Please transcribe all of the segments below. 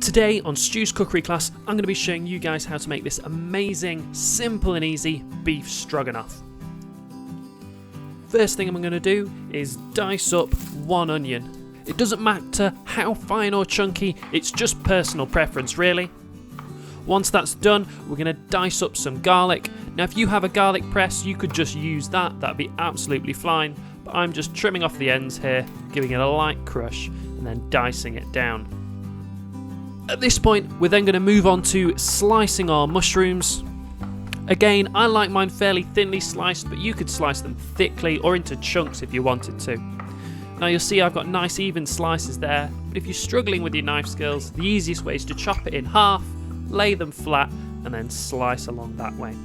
Today on Stu's Cookery class, I'm going to be showing you guys how to make this amazing, simple and easy beef stroganoff. First thing I'm going to do is dice up one onion. It doesn't matter how fine or chunky, it's just personal preference really. Once that's done, we're going to dice up some garlic. Now if you have a garlic press, you could just use that'd be absolutely fine. But I'm just trimming off the ends here, giving it a light crush, and then dicing it down. At this point, we're then going to move on to slicing our mushrooms. Again, I like mine fairly thinly sliced, but you could slice them thickly or into chunks if you wanted to. Now you'll see I've got nice even slices there, but if you're struggling with your knife skills, the easiest way is to chop it in half, lay them flat, and then slice along that way.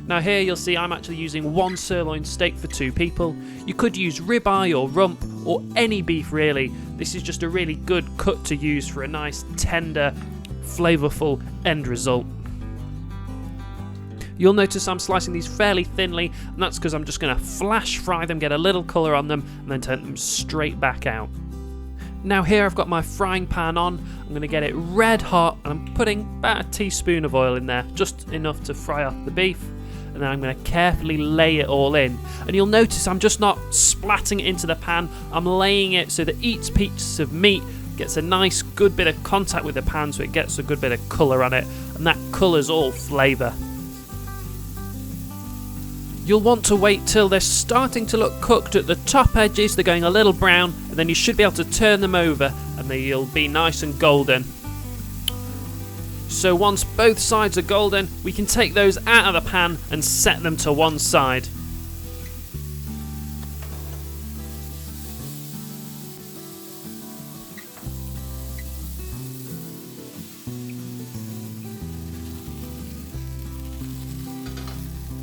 Now here you'll see I'm actually using one sirloin steak for 2 people. You could use ribeye or rump or any beef really. This is just a really good cut to use for a nice tender, flavourful end result. You'll notice I'm slicing these fairly thinly, and that's because I'm just going to flash fry them, get a little colour on them, and then turn them straight back out. Now here I've got my frying pan on, I'm going to get it red hot, and I'm putting about a teaspoon of oil in there, just enough to fry off the beef. And then I'm going to carefully lay it all in. And you'll notice I'm just not splatting it into the pan, I'm laying it so that each piece of meat gets a nice good bit of contact with the pan so it gets a good bit of colour on it, and that colour's all flavour. You'll want to wait till they're starting to look cooked at the top edges, they're going a little brown, and then you should be able to turn them over and they'll be nice and golden. So once both sides are golden, we can take those out of the pan and set them to one side.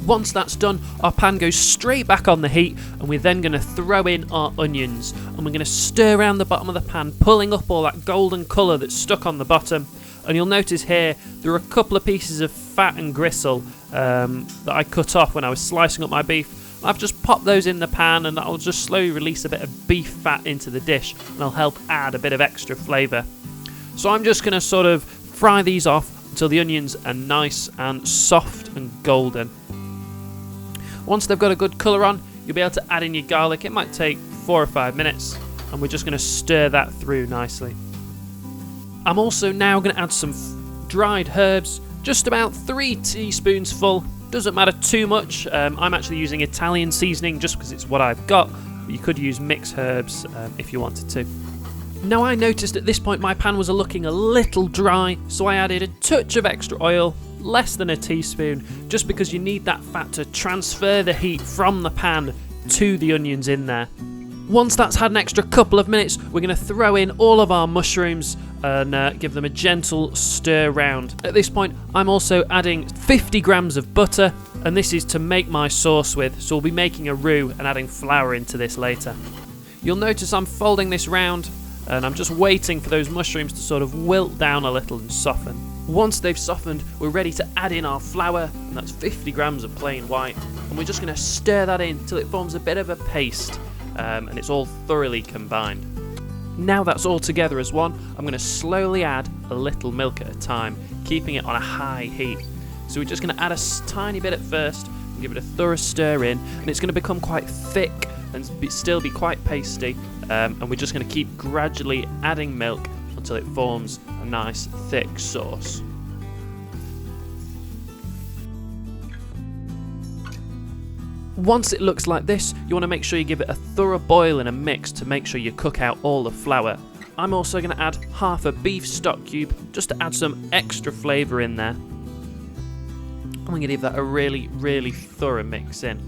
Once that's done, our pan goes straight back on the heat, and we're then going to throw in our onions, and we're going to stir around the bottom of the pan, pulling up all that golden colour that's stuck on the bottom. And you'll notice here there are a couple of pieces of fat and gristle that I cut off when I was slicing up my beef. I've just popped those in the pan, and that'll just slowly release a bit of beef fat into the dish, and it'll help add a bit of extra flavour. So I'm just going to sort of fry these off until the onions are nice and soft and golden. Once they've got a good colour on, you'll be able to add in your garlic. It might take 4 or 5 minutes, and we're just going to stir that through nicely. I'm also now going to add some dried herbs, just about 3 teaspoons full. Doesn't matter too much. I'm actually using Italian seasoning just because it's what I've got. But you could use mixed herbs if you wanted to. Now I noticed at this point my pan was looking a little dry, so I added a touch of extra oil, less than a teaspoon, just because you need that fat to transfer the heat from the pan to the onions in there. Once that's had an extra couple of minutes, we're going to throw in all of our mushrooms and give them a gentle stir round. At this point, I'm also adding 50 grams of butter, and this is to make my sauce with, so we'll be making a roux and adding flour into this later. You'll notice I'm folding this round, and I'm just waiting for those mushrooms to sort of wilt down a little and soften. Once they've softened, we're ready to add in our flour, and that's 50 grams of plain white, and we're just going to stir that in until it forms a bit of a paste. And it's all thoroughly combined. Now that's all together as one, I'm going to slowly add a little milk at a time, keeping it on a high heat. So we're just going to add a tiny bit at first and give it a thorough stir in, and it's going to become quite thick and still be quite pasty, and we're just going to keep gradually adding milk until it forms a nice thick sauce. Once it looks like this, you want to make sure you give it a thorough boil and a mix to make sure you cook out all the flour. I'm also going to add half a beef stock cube just to add some extra flavour in there. I'm going to give that a really, really thorough mix in.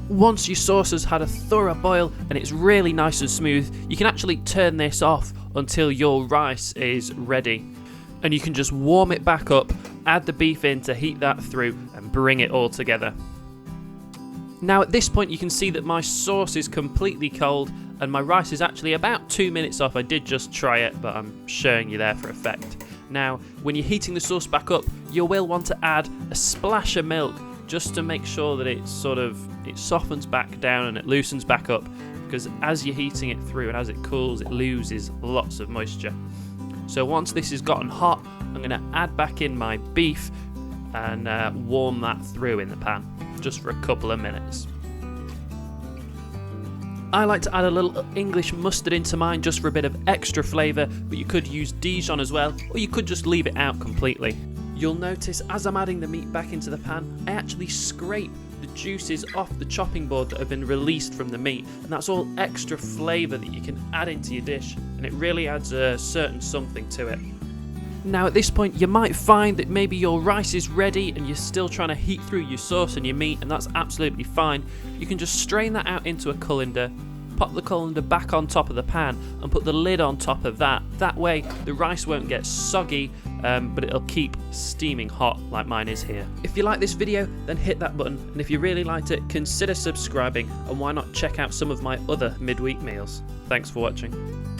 Once your sauce has had a thorough boil and it's really nice and smooth, you can actually turn this off until your rice is ready. And you can just warm it back up, add the beef in to heat that through, and bring it all together. Now at this point you can see that my sauce is completely cold and my rice is actually about 2 minutes off. I did just try it, but I'm showing you there for effect. Now when you're heating the sauce back up, you will want to add a splash of milk just to make sure that it softens back down and it loosens back up, because as you're heating it through and as it cools, it loses lots of moisture. So once this has gotten hot, I'm going to add back in my beef and warm that through in the pan, just for a couple of minutes. I like to add a little English mustard into mine just for a bit of extra flavour, but you could use Dijon as well, or you could just leave it out completely. You'll notice as I'm adding the meat back into the pan, I actually scrape the juices off the chopping board that have been released from the meat, and that's all extra flavour that you can add into your dish, and it really adds a certain something to it. Now at this point you might find that maybe your rice is ready and you're still trying to heat through your sauce and your meat, and that's absolutely fine. You can just strain that out into a colander, pop the colander back on top of the pan and put the lid on top of that. That way the rice won't get soggy, but it'll keep steaming hot like mine is here. If you like this video, then hit that button, and if you really liked it, consider subscribing, and why not check out some of my other midweek meals. Thanks for watching.